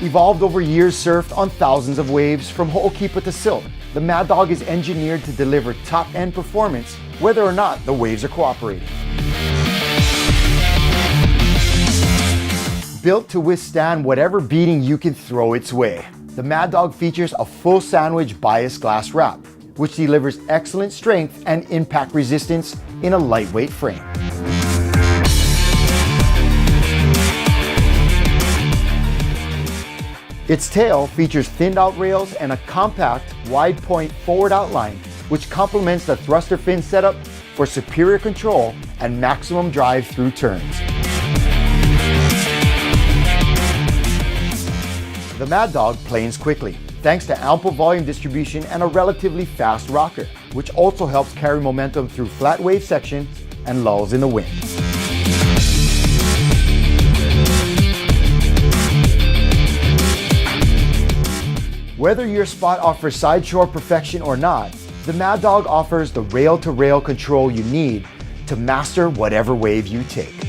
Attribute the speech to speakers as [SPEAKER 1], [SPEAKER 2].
[SPEAKER 1] Evolved over years surfed on thousands of waves from Ho'okipa to Silt, the Mad Dog is engineered to deliver top-end performance whether or not the waves are cooperating. Built to withstand whatever beating you can throw its way, the Mad Dog features a full sandwich bias glass wrap, which delivers excellent strength and impact resistance in a lightweight frame. Its tail features thinned out rails and a compact, wide point forward outline, which complements the thruster fin setup for superior control and maximum drive through turns. The Mad Dog planes quickly, thanks to ample volume distribution and a relatively fast rocker, which also helps carry momentum through flat wave sections and lulls in the wind. Whether your spot offers sideshore perfection or not, the Mad Dog offers the rail-to-rail control you need to master whatever wave you take.